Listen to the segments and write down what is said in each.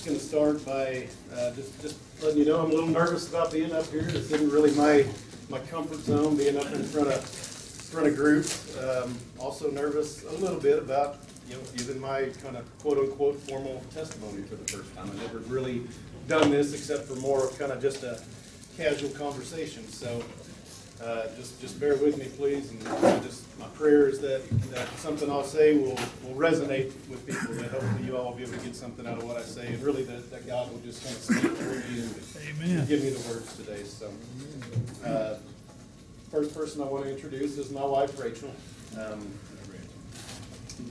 just going to start by just letting you know I'm a little nervous about being up here. This isn't really my comfort zone, being up in front of groups. Also nervous a little bit about giving my kind of quote unquote formal testimony for the first time. I've never really done this except for more of kind of just a casual conversation. So just bear with me, please. And just my prayer is that something I'll say will resonate with people. That hopefully you all will be able to get something out of what I say, and really that God will just kind of speak through me and give me the words today. So first person I want to introduce is my wife, Rachel.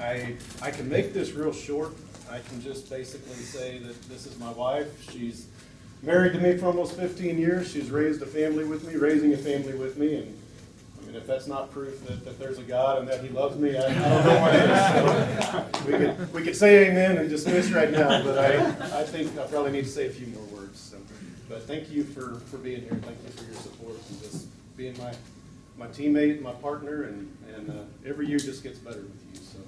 I can make this real short. I can just basically say that this is my wife. She's married to me for almost 15 years. She's raising a family with me, and I mean, if that's not proof that there's a God and that He loves me, I don't know what it is. So we could say amen and dismiss right now, but I think I probably need to say a few more words. So, but thank you for being here. Thank you for your support and just being my teammate, my partner, and every year just gets better with you. So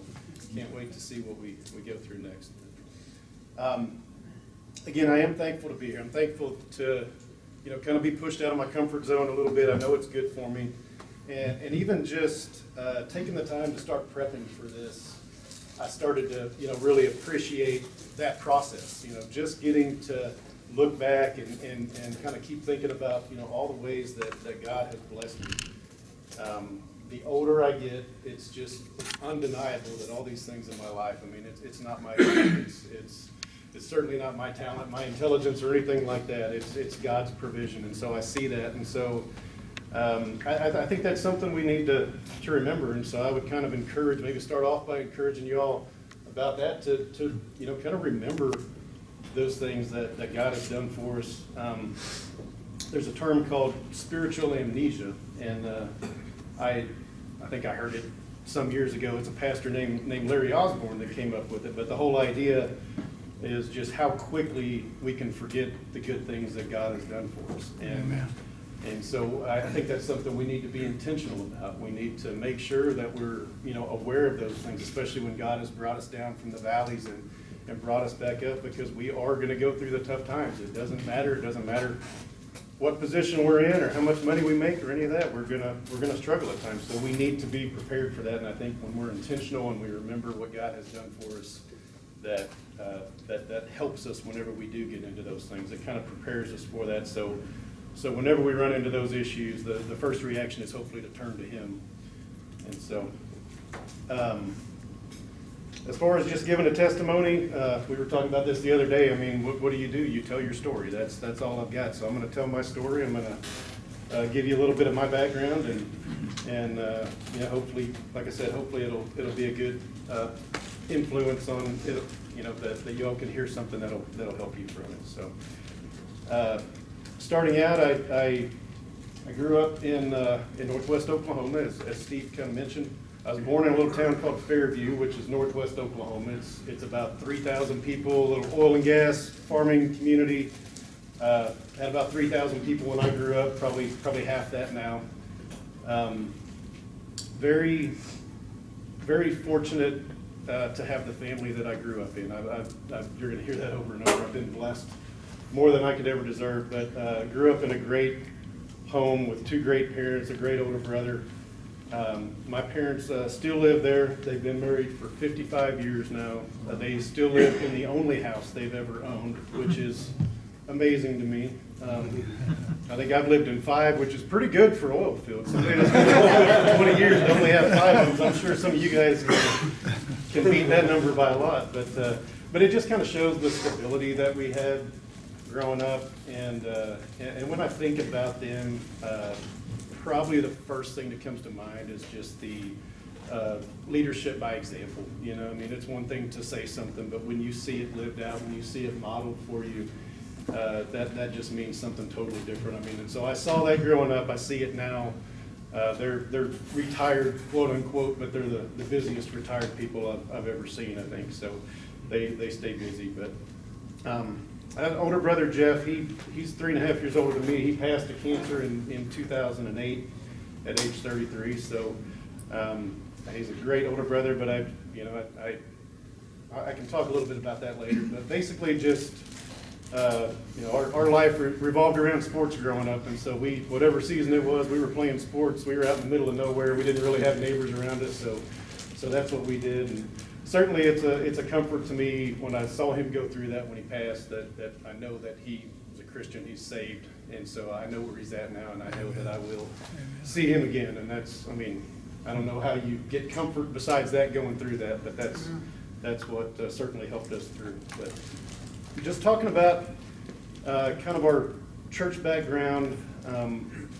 can't wait to see what we go through next. Again, I am thankful to be here. I'm thankful to, kind of be pushed out of my comfort zone a little bit. I know it's good for me. And even just taking the time to start prepping for this, I started to, really appreciate that process. Just getting to look back and kind of keep thinking about, all the ways that God has blessed me. The older I get, it's just undeniable that all these things in my life, I mean, it's not my, it's certainly not my talent, my intelligence, or anything like that. It's God's provision, and so I see that, and so I think that's something we need to remember. And so I would kind of maybe start off by encouraging you all about that to kind of remember those things that God has done for us. There's a term called spiritual amnesia, and I think I heard it some years ago. It's a pastor named Larry Osborne that came up with it, but the whole idea is just how quickly we can forget the good things that God has done for us. And so I think that's something we need to be intentional about. We need to make sure that we're aware of those things, especially when God has brought us down from the valleys and brought us back up, because we are going to go through the tough times. It doesn't matter what position we're in or how much money we make or any of that. We're gonna struggle at times. So we need to be prepared for that. And I think when we're intentional and we remember what God has done for us, that helps us whenever we do get into those things. It kind of prepares us for that. So whenever we run into those issues, the first reaction is hopefully to turn to Him. And so, as far as just giving a testimony, we were talking about this the other day. I mean, what do? You tell your story. That's all I've got. So I'm going to tell my story. I'm going to give you a little bit of my background, and hopefully, like I said, hopefully it'll be a good influence on it. That you all can hear something that'll help you from it. So, starting out, I grew up in northwest Oklahoma, as Steve kind of mentioned. I was born in a little town called Fairview, which is northwest Oklahoma. It's about 3,000 people, a little oil and gas farming community. Had about 3,000 people when I grew up, probably half that now. Very, very fortunate to have the family that I grew up in. You're going to hear that over and over. I've been blessed more than I could ever deserve, but grew up in a great home with two great parents, a great older brother. My parents still live there. They've been married for 55 years now. They still live in the only house they've ever owned, which is amazing to me. I think I've lived in 5, which is pretty good for oil fields. Somebody that's been in oil field for 20 years and only have 5 homes. I'm sure some of you guys can beat that number by a lot. But it just kind of shows the stability that we had growing up. And when I think about them, probably the first thing that comes to mind is just the leadership by example. I mean, it's one thing to say something, but when you see it lived out, when you see it modeled for you, that just means something totally different. I mean, and so I saw that growing up. I see it now. They're retired, quote unquote, but they're the busiest retired people I've ever seen, I think. So they stay busy. But I have an older brother, Jeff. He's 3.5 years older than me. He passed to cancer in 2008 at age 33. So he's a great older brother. But I I can talk a little bit about that later, but basically just, our life revolved around sports growing up, and so whatever season it was, we were playing sports. We were out in the middle of nowhere. We didn't really have neighbors around us, so that's what we did. And certainly it's a comfort to me when I saw him go through that when he passed, that I know that he was a Christian, he's saved, and so I know where he's at now, and I know that I will see him again. And I don't know how you get comfort besides that going through that, but that's what certainly helped us through. But just talking about kind of our church background, I'm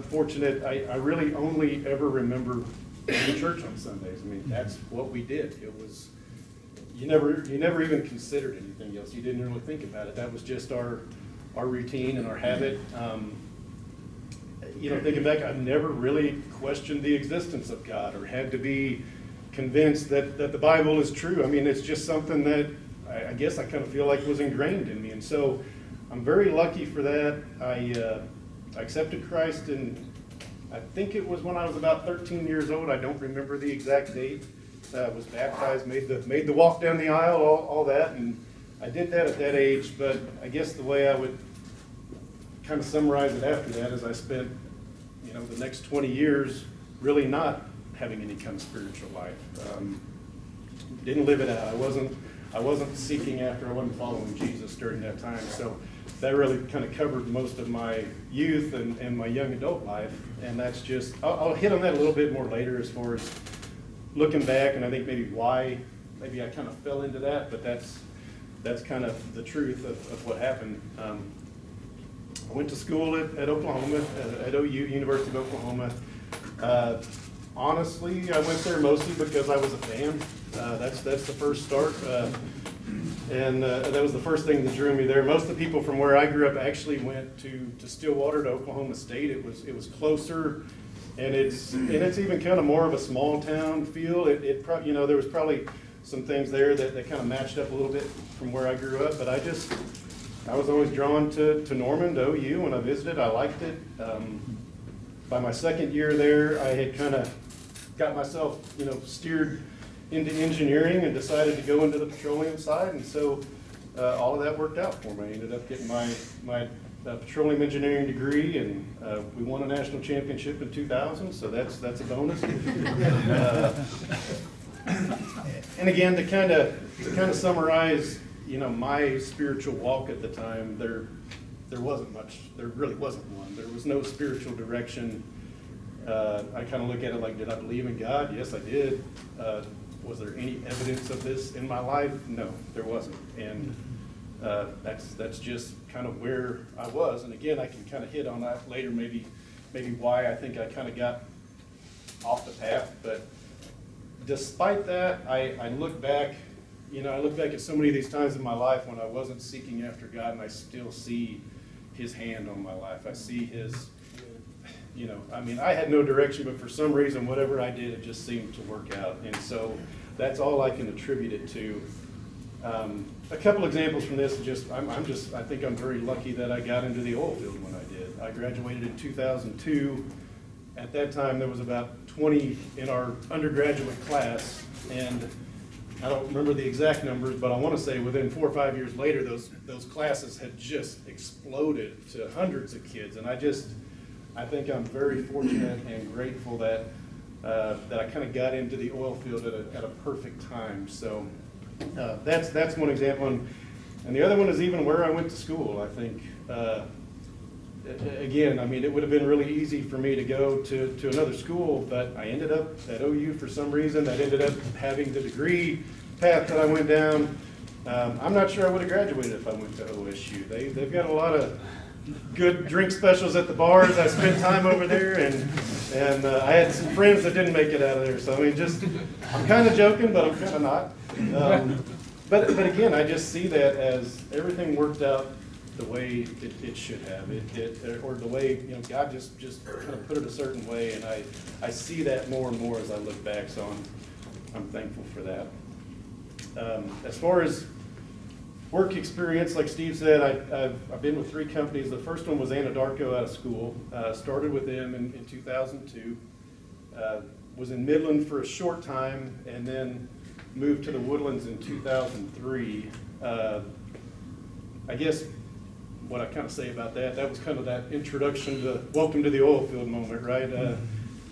fortunate. I really only ever remember going to church on Sundays. That's what we did. It was, you never even considered anything else. You didn't really think about it. That was just our routine and our habit. Thinking back, I've never really questioned the existence of God or had to be convinced that the Bible is true. It's just something that I guess I kind of feel like was ingrained in me. And so I'm very lucky for that. I accepted Christ I think it was when I was about 13 years old. I don't remember the exact date. Was baptized, made the walk down the aisle, all that, and I did that at that age. But I guess the way I would kind of summarize it after that is I spent, the next 20 years really not having any kind of spiritual life. Didn't live it out. I wasn't seeking after. I wasn't following Jesus during that time. So that really kind of covered most of my youth and my young adult life. And that's just, I'll hit on that a little bit more later as far as looking back, and I think maybe I kind of fell into that, but that's kind of the truth of what happened. I went to school at Oklahoma, at OU, University of Oklahoma. Honestly, I went there mostly because I was a fan. That's the first start. And that was the first thing that drew me there. Most of the people from where I grew up actually went to Stillwater, to Oklahoma State. It was closer, and it's even kind of more of a small town feel. There was probably some things there that kind of matched up a little bit from where I grew up. But I was always drawn to Norman, to OU. When I visited, I liked it. By my second year there, I had kind of got myself, steered into engineering and decided to go into the petroleum side, and so all of that worked out for me. I ended up getting my petroleum engineering degree, and we won a national championship in 2000, so that's a bonus. And again, to kind of summarize, my spiritual walk at the time, there wasn't much. There really wasn't one. There was no spiritual direction. I kind of look at it like, did I believe in God? Yes, I did. Was there any evidence of this in my life? No, there wasn't. And that's just kind of where I was. And again, I can kind of hit on that later, maybe why I think I kind of got off the path. But despite that, I look back. I look back at so many of these times in my life when I wasn't seeking after God, and I still see His hand on my life. I see His. I had no direction, but for some reason, whatever I did, it just seemed to work out. And so that's all I can attribute it to. A couple examples from this, I think I'm very lucky that I got into the oil field when I did. I graduated in 2002. At that time, there was about 20 in our undergraduate class, and I don't remember the exact numbers, but I want to say within 4 or 5 years later, those classes had just exploded to hundreds of kids. And I think I'm very fortunate and grateful that I kind of got into the oil field at a perfect time. So that's one example. And the other one is even where I went to school. I think, again, it would have been really easy for me to go to another school, but I ended up at OU for some reason. That ended up having the degree path that I went down. I'm not sure I would have graduated if I went to OSU. They've got a lot of good drink specials at the bars. I spent time over there, and I had some friends that didn't make it out of there. So I'm kind of joking, but I'm kind of not. But again, I just see that as everything worked out the way it should have. Or the way God just kind of put it a certain way, and I see that more and more as I look back. So I'm thankful for that. As far as work experience, like Steve said, I've been with 3 companies. The first one was Anadarko out of school. Started with them in 2002. Was in Midland for a short time, and then moved to the Woodlands in 2003, I guess what I kind of say about that, that was kind of that introduction to welcome to the oil field moment, right?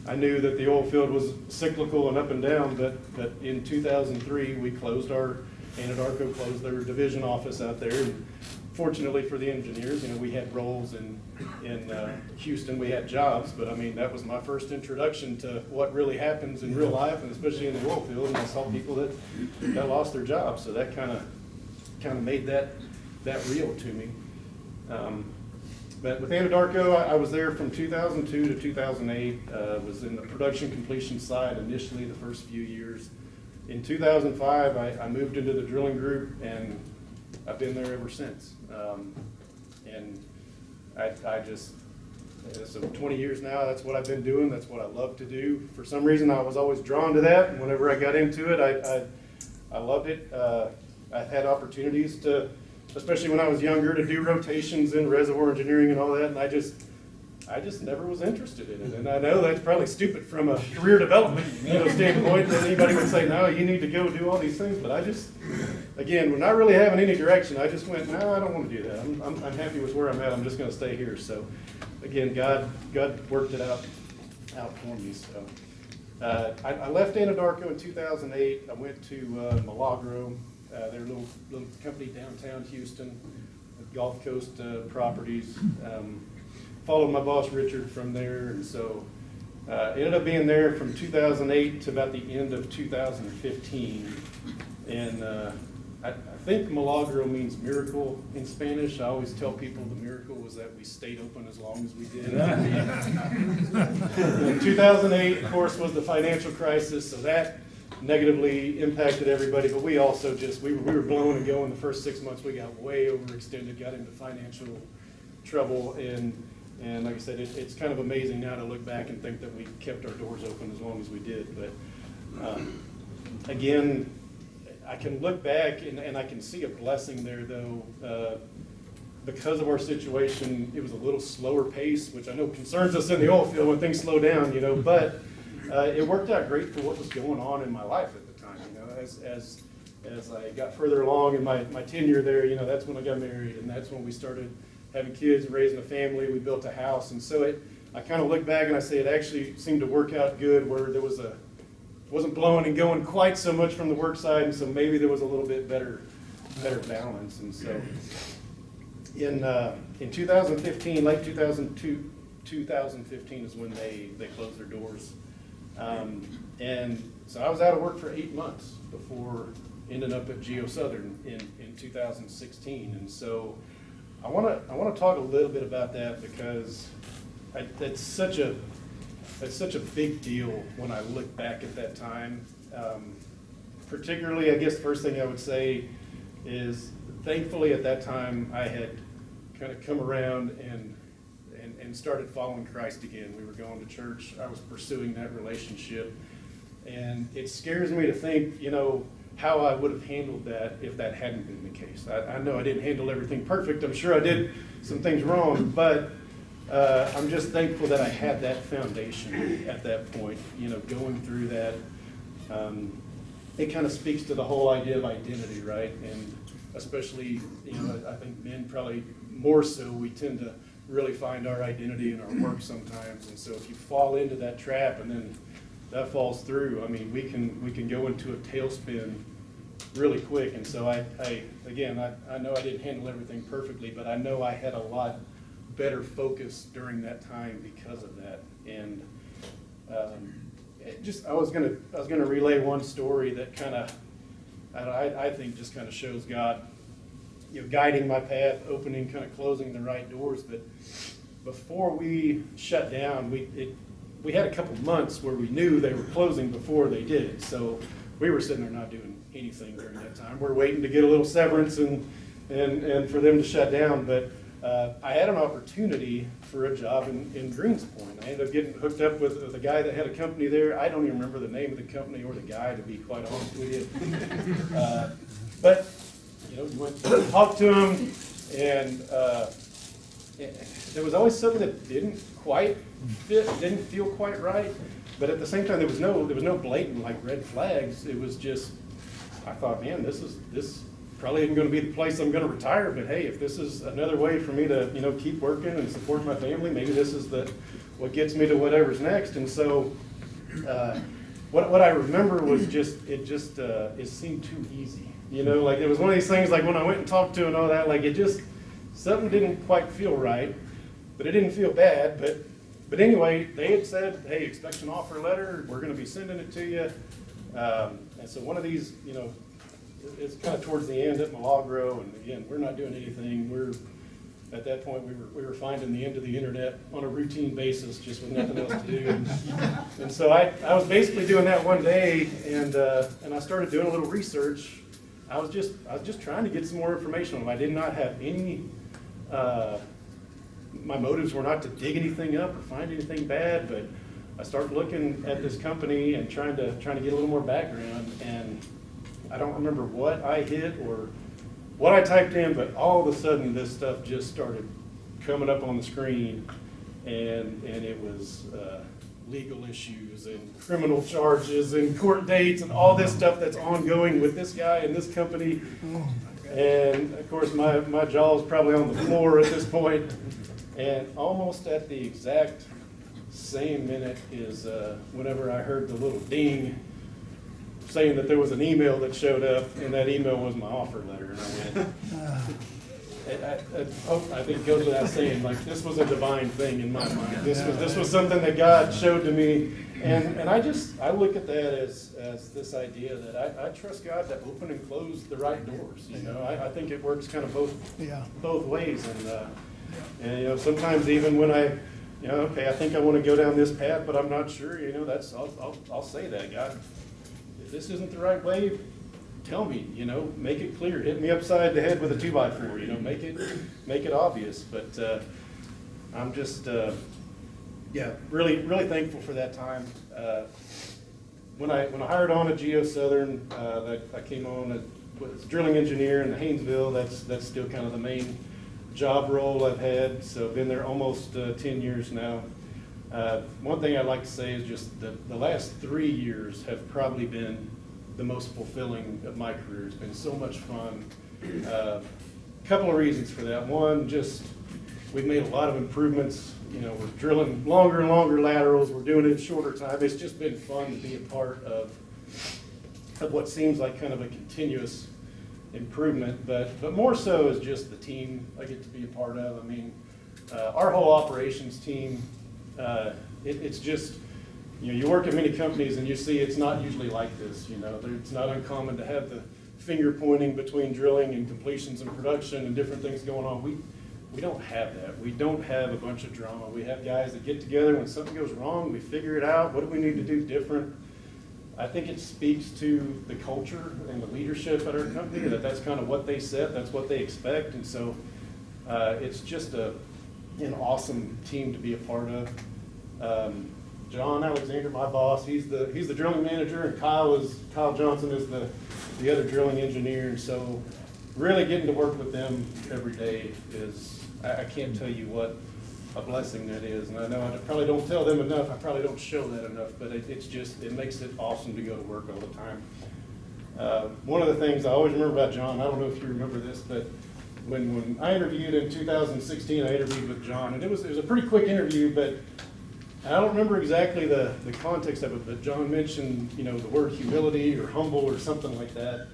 I knew that the oil field was cyclical and up and down, but in 2003, we closed Anadarko closed their division office out there. And fortunately for the engineers, we had roles in Houston, we had jobs, but I mean, that was my first introduction to what really happens in real life, and especially in the oil field, and I saw people that lost their jobs, so that kind of made that real to me. But with Anadarko, I was there from 2002 to 2008, was in the production completion side initially the first few years. In 2005, I moved into the drilling group, and I've been there ever since. And so 20 years now, that's what I've been doing. That's what I love to do. For some reason, I was always drawn to that. And whenever I got into it, I loved it. I had opportunities to, especially when I was younger, to do rotations in reservoir engineering and all that. And I just never was interested in it. And I know that's probably stupid from a career development standpoint, that anybody would say, no, you need to go do all these things. But again, we're not really having any direction. I just went, no, I don't want to do that. I'm happy with where I'm at. I'm just going to stay here. So again, God worked it out for me. So I left Anadarko in 2008. I went to Milagro. They're a little company downtown Houston, with Gulf Coast properties. Followed my boss Richard from there, and so ended up being there from 2008 to about the end of 2015. And I think Milagro means miracle in Spanish. I always tell people the miracle was that we stayed open as long as we did. In 2008, of course, was the financial crisis, so that negatively impacted everybody, but we also we were blowing and going the first 6 months. We got way overextended, got into financial trouble, and like I said, it's kind of amazing now to look back and think that we kept our doors open as long as we did. But again, I can look back and I can see a blessing there, though. Because of our situation, it was a little slower pace, which I know concerns us in the oil field when things slow down, but it worked out great for what was going on in my life at the time. As I got further along in my tenure there, that's when I got married, and that's when we started having kids and raising a family. We built a house, and so I kind of look back and I say it actually seemed to work out good, where there wasn't blowing and going quite so much from the work side, and so maybe there was a little bit better balance. And so in 2015, late 2015 is when they closed their doors. And so I was out of work for 8 months before ending up at GeoSouthern in 2016. And so I want to talk a little bit about that, because that's such a big deal when I look back at that time. Particularly, I guess the first thing I would say is, thankfully at that time I had kind of come around and started following Christ again. We were going to church. I was pursuing that relationship. And it scares me to think, how I would have handled that if that hadn't been the case. I know I didn't handle everything perfect. I'm sure I did some things wrong, but I'm just thankful that I had that foundation at that point, going through that. It kind of speaks to the whole idea of identity, right? And especially, I think men probably more so, we tend to really find our identity in our work sometimes. And so if you fall into that trap and then that falls through, I mean, we can go into a tailspin really quick. And so I know I didn't handle everything perfectly, but I know I had a lot better focus during that time because of that. And I was gonna relay one story that kind of, I think just kind of shows God, guiding my path, opening, kind of closing the right doors. But before we shut down, we had a couple months where we knew they were closing before they did. So we were sitting there not doing anything during that time. We're waiting to get a little severance and for them to shut down. But I had an opportunity for a job in Greens Point. I ended up getting hooked up with a guy that had a company there. I don't even remember the name of the company or the guy, to be quite honest with you. But we went to talk to him, and there was always something that didn't quite fit, didn't feel quite right. But at the same time, there was no blatant red flags. It was just I thought, man, this probably isn't going to be the place I'm going to retire, but hey, if this is another way for me to, you know, keep working and support my family, maybe this is what gets me to whatever's next. And so what I remember was it seemed too easy. You know, like it was one of these things, like when I went and talked to and all that, like something didn't quite feel right, but it didn't feel bad. But anyway, they had said, hey, expect an offer letter, we're going to be sending it to you. And so one of these, you know, it's kind of towards the end at Milagro, and again, we're not doing anything. At that point, we were finding the end of the internet on a routine basis, just with nothing else to do. And so I was basically doing that one day, and I started doing a little research. I was just trying to get some more information on them. I did not have any. My motives were not to dig anything up or find anything bad, but I started looking at this company and trying to get a little more background. And I don't remember what I hit or what I typed in, but all of a sudden this stuff just started coming up on the screen, and it was legal issues and criminal charges and court dates and all this stuff that's ongoing with this guy and this company. And of course my jaw is probably on the floor at this point. And almost at the exact same minute is whenever I heard the little ding saying that there was an email that showed up, and that email was my offer letter. And I went, I think it goes without saying, like, this was a divine thing in my mind. This was something that God showed to me, and I look at that as this idea that I trust God to open and close the right doors. You know, I think it works kind of both ways, and you know, sometimes even when okay, I think I want to go down this path, but I'm not sure. You know, I'll say that, God, if this isn't the right way, tell me, you know, make it clear, hit me upside the head with a 2x4, you know, make it obvious. But I'm just, really thankful for that time. When I hired on at GeoSouthern, that I came on as a drilling engineer in the Haynesville. That's still kind of the main job role I've had. So I've been there almost 10 years now. One thing I'd like to say is just the last 3 years have probably been the most fulfilling of my career. It's been so much fun. A couple of reasons for that. One, just we've made a lot of improvements. You know, we're drilling longer and longer laterals. We're doing it in shorter time. It's just been fun to be a part of what seems like kind of a continuous improvement. But more so is just the team I get to be a part of. I mean, our whole operations team, it's just, you know, you work at many companies and you see it's not usually like this. You know, it's not uncommon to have the finger pointing between drilling and completions and production and different things going on. We don't have that. We don't have a bunch of drama. We have guys that get together when something goes wrong, we figure it out. What do we need to do different? I think it speaks to the culture and the leadership at our company that's kind of what they set, that's what they expect. And so it's just an awesome team to be a part of. John Alexander, my boss, he's the drilling manager, and Kyle Johnson is the other drilling engineer. And so really getting to work with them every day is, I can't tell you what a blessing that is. And I know I probably don't tell them enough, I probably don't show that enough, but it makes it awesome to go to work all the time. One of the things I always remember about John, I don't know if you remember this, but when I interviewed in 2016, I interviewed with John, and it was a pretty quick interview, but I don't remember exactly the context of it, but John mentioned, you know, the word humility or humble or something like that.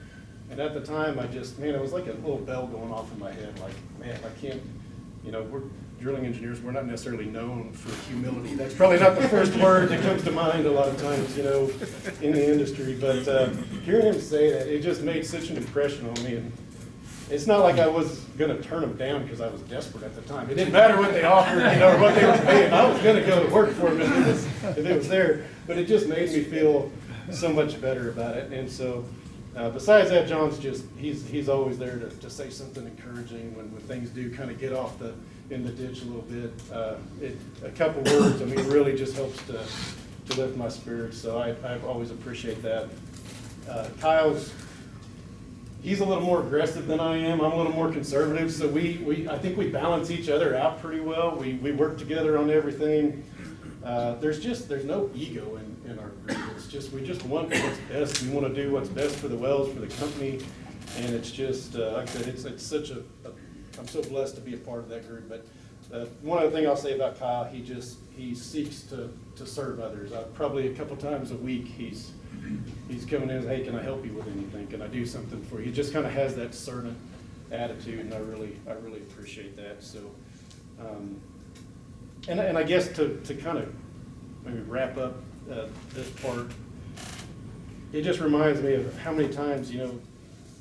And at the time, it was like a little bell going off in my head, like, man, I can't, you know, we're drilling engineers, we're not necessarily known for humility. That's probably not the first word that comes to mind a lot of times, you know, in the industry. But hearing him say that, it just made such an impression on me. And it's not like I was going to turn them down because I was desperate at the time. It didn't matter what they offered, you know, or what they were paying. I was going to go to work for them if it was there. But it just made me feel so much better about it. And so besides that, John's he's always there to say something encouraging when things do kind of get off in the ditch a little bit. A couple words, I mean, really just helps to lift my spirits. So I always appreciate that. He's a little more aggressive than I am. I'm a little more conservative, so I think we balance each other out pretty well. We work together on everything. There's no ego in our group. It's just, we just want what's best. We want to do what's best for the Wells, for the company, and it's just, like I said, it's such I'm so blessed to be a part of that group. But one other thing I'll say about Kyle, he seeks to serve others. Probably a couple times a week, he's coming in and says, hey, can I help you with anything? Can I do something for you? He just kind of has that servant attitude, and I really appreciate that. So, and I guess to kind of maybe wrap up this part, it just reminds me of how many times,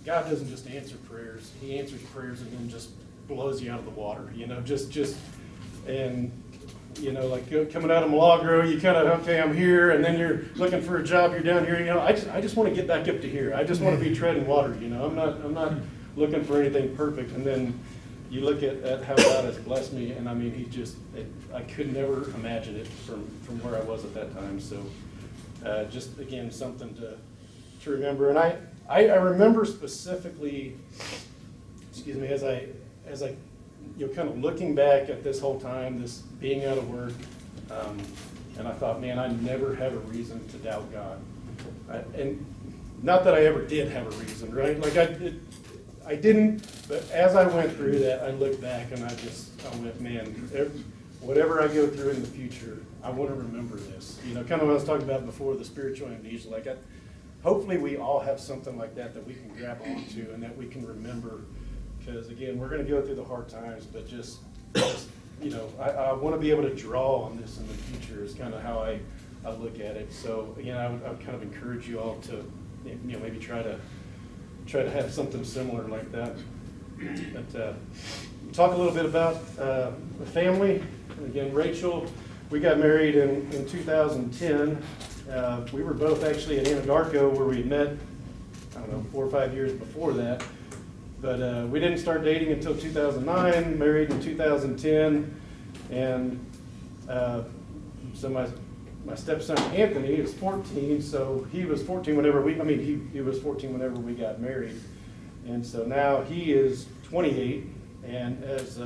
God doesn't just answer prayers. He answers prayers and then just blows you out of the water, and like coming out of Milagro, you kind of, okay, I'm here, and then you're looking for a job, you're down here, I just want to get back up to here. I just want to be treading water, I'm not looking for anything perfect. And then you look at how God has blessed me, and I mean, I could never imagine it from where I was at that time. So just again, something to remember. And I remember specifically, as I kind of looking back at this whole time, this being out of work, and I thought, man, I never have a reason to doubt God. And not that I ever did have a reason, right? Like I didn't, but as I went through that, I looked back and I went, man, whatever I go through in the future, I want to remember this. Kind of what I was talking about before, the spiritual amnesia. Hopefully we all have something like that we can grab onto and that we can remember. Because again, we're going to go through the hard times, but I want to be able to draw on this in the future is kind of how I look at it. So again, I would kind of encourage you all to, maybe try to have something similar like that. But talk a little bit about the family. Again, Rachel, we got married in 2010. We were both actually in Anadarko where we met, 4 or 5 years before that. But we didn't start dating until 2009, married in 2010. And so my stepson Anthony is 14, so he was 14 whenever he was 14 whenever we got married. And so now he is 28, and as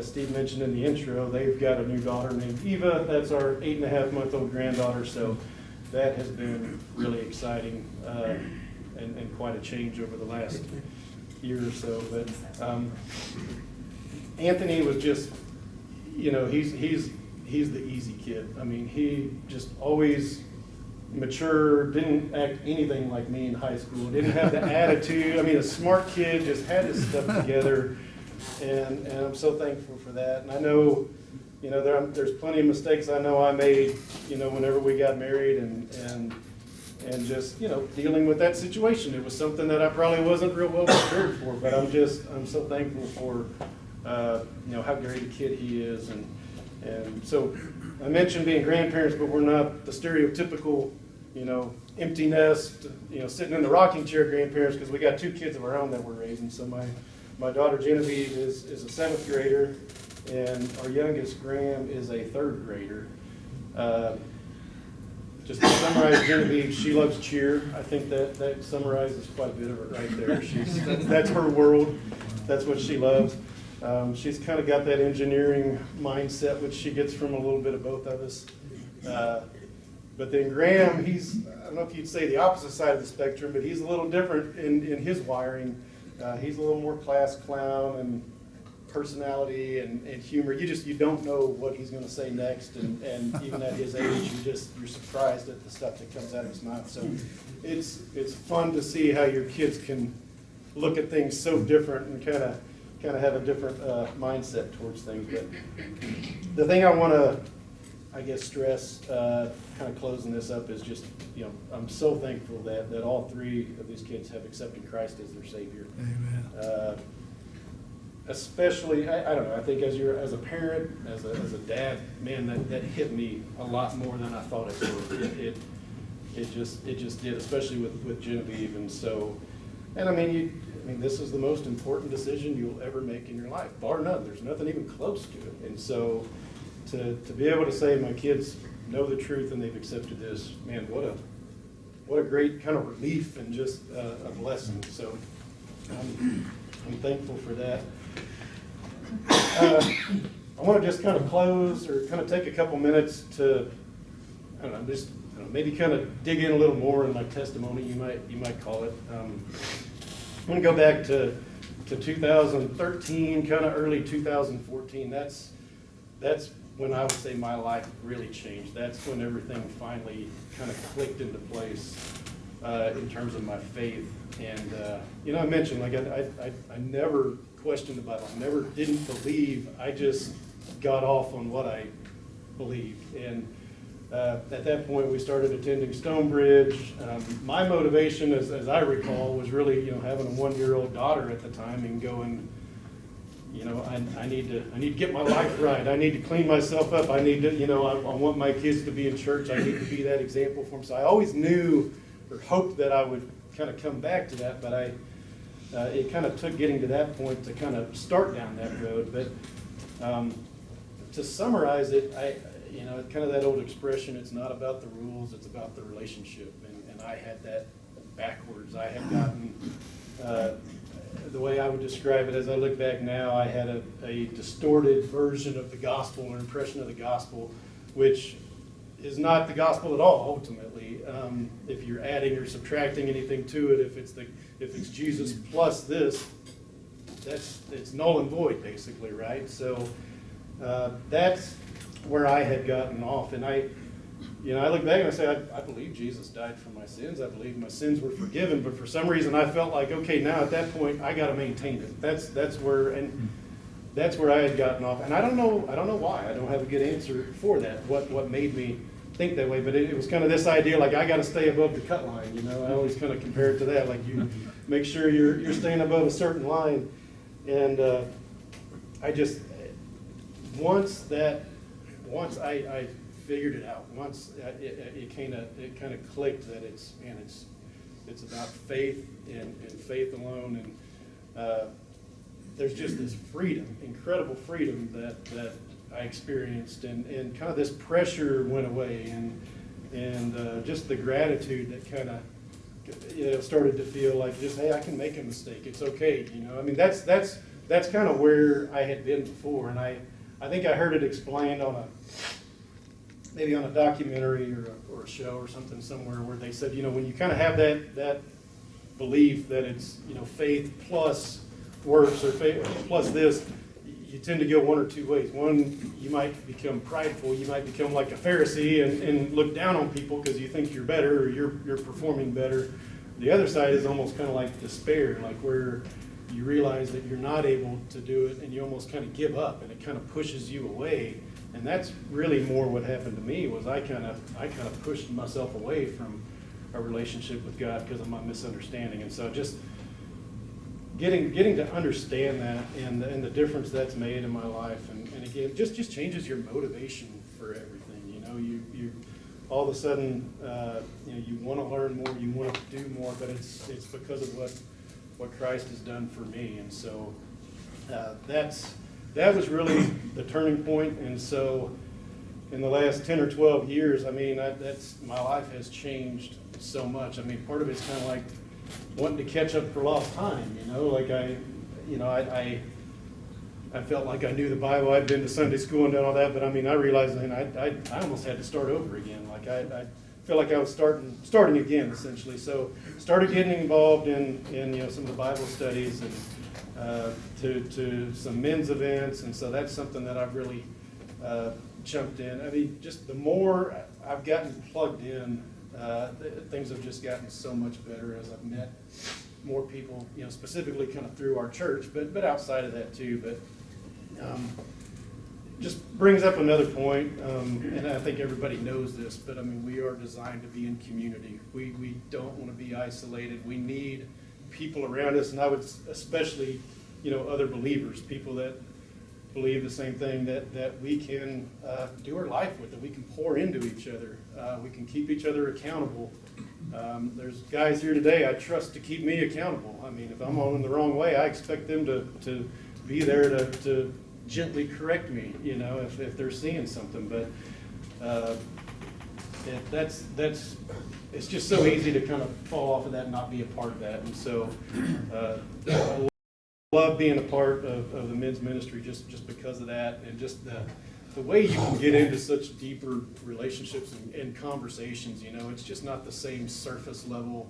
Steve mentioned in the intro, they've got a new daughter named Eva. That's our 8.5-month-old granddaughter, so that has been really exciting and quite a change over the last year or so. But Anthony was just, he's the easy kid. I mean, he just always mature, didn't act anything like me in high school, didn't have the attitude. I mean, a smart kid, just had his stuff together, and I'm so thankful for that. And I know, there's plenty of mistakes I know I made, whenever we got married, and just, dealing with that situation. It was something that I probably wasn't real well prepared for, but I'm so thankful for, how great a kid he is. And so I mentioned being grandparents, but we're not the stereotypical, empty nest, sitting in the rocking chair grandparents, because we got 2 kids of our own that we're raising. So my daughter Genevieve is a 7th grader, and our youngest Graham is a 3rd grader. Just to summarize Genevieve, she loves cheer. I think that summarizes quite a bit of it right there. That's her world. That's what she loves. She's kind of got that engineering mindset, which she gets from a little bit of both of us. But then Graham, I don't know if you'd say the opposite side of the spectrum, but he's a little different in his wiring. He's a little more class clown and personality and humor. You don't know what he's going to say next, and even at his age, you're surprised at the stuff that comes out of his mouth. So it's fun to see how your kids can look at things so different and kind of have a different mindset towards things. But the thing I want to, stress, kind of closing this up, is just, I'm so thankful that all 3 of these kids have accepted Christ as their Savior. Amen. Especially, I don't know, I think as a parent, as a dad, man, that hit me a lot more than I thought it would. It just did, especially with Genevieve. And so, and I mean, this is the most important decision you'll ever make in your life, bar none. There's nothing even close to it. And so to be able to say my kids know the truth and they've accepted this, man, what a great kind of relief and just a blessing. So I'm thankful for that. I want to just kind of close, or kind of take a couple minutes to, maybe kind of dig in a little more in my testimony, you might call it. I'm going to go back to 2013, kind of early 2014. That's when I would say my life really changed. That's when everything finally kind of clicked into place in terms of my faith. And I mentioned, like, I never questioned the Bible. I never didn't believe. I just got off on what I believed. And at that point, we started attending Stonebridge. My motivation, as I recall, was really, having a 1-year-old daughter at the time and going, I need to get my life right. I need to clean myself up. I need to, I want my kids to be in church. I need to be that example for them. So I always knew or hoped that I would kind of come back to that, but it kind of took getting to that point to kind of start down that road. But to summarize it, kind of that old expression, it's not about the rules, it's about the relationship. And I had that backwards. I had gotten, the way I would describe it as I look back now, I had a distorted version of the gospel, or impression of the gospel, which is not the gospel at all, ultimately. If you're adding or subtracting anything to it, if it's Jesus plus this, it's null and void, basically, right? So that's where I had gotten off, and I look back and I say, I believe Jesus died for my sins. I believe my sins were forgiven, but for some reason I felt like, okay, now at that point I got to maintain it. That's where I had gotten off, and I don't know why. I don't have a good answer for that. What made me think that way? But it was kind of this idea, like, I got to stay above the cut line. I always kind of compare it to that, like, you make sure you're staying above a certain line, and once I figured it out, once it kind of clicked that it's about faith and faith alone, and there's just this freedom, incredible freedom that I experienced, and kind of this pressure went away, and just the gratitude that kind of started to feel like, just, hey, I can make a mistake. It's okay. I mean, that's kind of where I had been before, and I think I heard it explained maybe on a documentary or a show or something somewhere, where they said, when you kind of have that belief that it's, faith plus works, or faith plus this, you tend to go one or two ways. One, you might become prideful. You might become like a Pharisee and look down on people because you think you're better, or you're performing better. The other side is almost kind of like despair, like where you realize that you're not able to do it, and you almost kind of give up, and it kind of pushes you away. And that's really more what happened to me, was I kind of pushed myself away from a relationship with God because of my misunderstanding. And so just getting to understand that, and the difference that's made in my life, and again, just changes your motivation for everything. You all of a sudden, you want to learn more, you want to do more, but it's because of what Christ has done for me. And so that was really the turning point. And so in the last 10 or 12 years, I mean, my life has changed so much. I mean, part of it's kind of like wanting to catch up for lost time, like I felt like I knew the Bible. I'd been to Sunday school and done all that, but I mean, I realized then I almost had to start over again. Like I feel like I was starting again, essentially. So started getting involved in some of the Bible studies, and to some men's events, and so that's something that I've really jumped in. I mean, just the more I've gotten plugged in, things have just gotten so much better as I've met more people, specifically kind of through our church, but outside of that too. But just brings up another point, and I think everybody knows this, but I mean, we are designed to be in community. We don't want to be isolated. We need people around us, and I would especially, other believers, people that believe the same thing, that we can do our life with, that we can pour into each other. We can keep each other accountable. There's guys here today I trust to keep me accountable. I mean, if I'm on the wrong way, I expect them to be there to gently correct me, if they're seeing something. But it's just so easy to kind of fall off of that and not be a part of that. And so I love being a part of the men's ministry just because of that, and just the way you can get into such deeper relationships and conversations, you know, it's just not the same surface level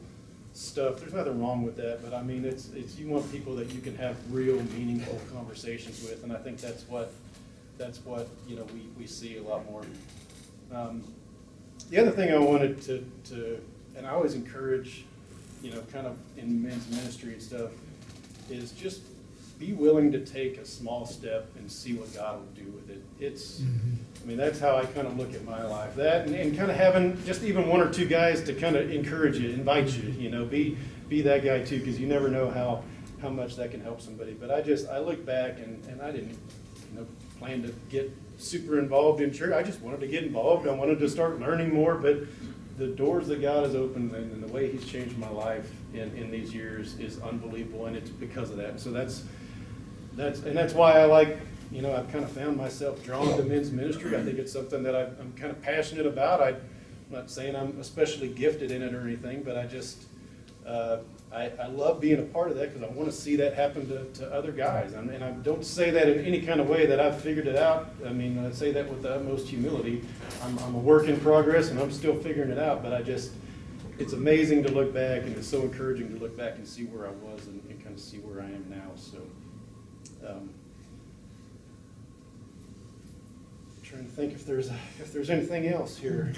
stuff. There's nothing wrong with that, but I mean, it's you want people that you can have real meaningful conversations with, and I think that's what you know we see a lot more. The other thing I wanted to and I always encourage, you know, kind of in men's ministry and stuff, is just be willing to take a small step and see what God will do with it. It's, I mean, that's how I kind of look at my life. That and kind of having just even one or two guys to kind of encourage you, invite you, you know, be that guy too, because you never know how much that can help somebody. But I look back and I didn't, you know, plan to get super involved in church. I just wanted to get involved. I wanted to start learning more, but the doors that God has opened and the way He's changed my life in these years is unbelievable, and it's because of that. And so that's why I like, you know, I've kind of found myself drawn to men's ministry. I think it's something that I'm kind of passionate about. I'm not saying I'm especially gifted in it or anything, but I just I love being a part of that because I want to see that happen to other guys. And I don't say that in any kind of way that I've figured it out. I mean, I say that with the utmost humility. I'm a work in progress and I'm still figuring it out, but it's amazing to look back, and it's so encouraging to look back and see where I was and kind of see where I am now. So trying to think if there's anything else here.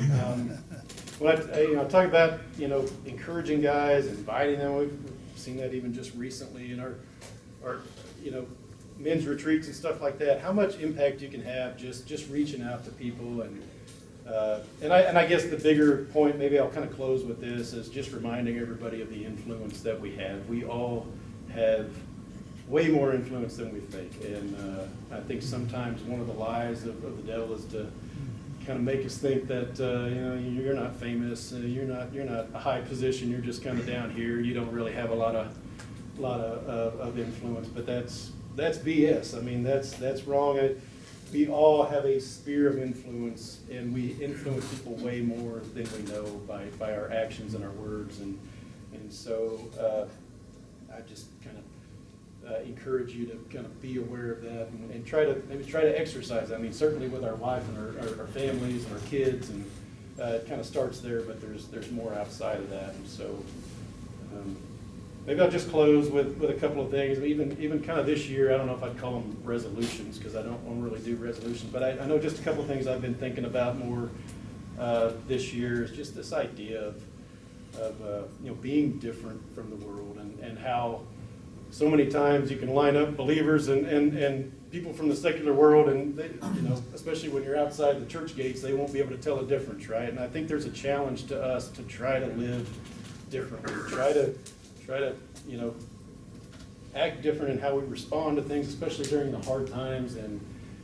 I talk about, you know, encouraging guys, inviting them. We've seen that even just recently in our you know, men's retreats and stuff like that. How much impact you can have just reaching out to people, and I guess the bigger point, maybe I'll kind of close with this, is just reminding everybody of the influence that we have. We all have way more influence than we think, and I think sometimes one of the lies of the devil is to kind of make us think that you know, you're not famous, you're not a high position, you're just kind of down here, you don't really have a lot of influence. But that's BS. I mean, that's wrong. We all have a sphere of influence, and we influence people way more than we know by our actions and our words, and so I just kind of encourage you to kind of be aware of that and try to exercise. I mean, certainly with our wife and our families and our kids, and it kind of starts there, but there's more outside of that. And so maybe I'll just close with a couple of things. Even kind of this year, I don't know if I'd call them resolutions, because I don't really do resolutions, but I know just a couple of things I've been thinking about more this year is just this idea of you know, being different from the world, and how so many times you can line up believers and people from the secular world, and they, you know, especially when you're outside the church gates, they won't be able to tell a difference, right? And I think there's a challenge to us to try to live differently, try to you know, act different in how we respond to things, especially during the hard times, and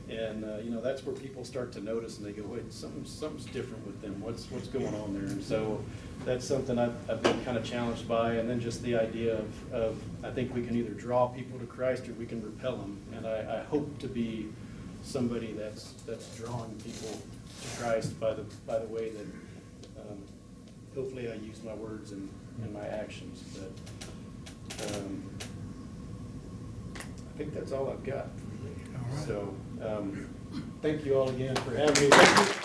you know, that's where people start to notice, and they go, wait, something's different with them. What's going on there? And so that's something I've been kind of challenged by. And then just the idea of I think we can either draw people to Christ or we can repel them. And I hope to be somebody that's drawing people to Christ by the way that hopefully I use my words and my actions. But I think that's all I've got. All right. So thank you all again for having me. Thank you.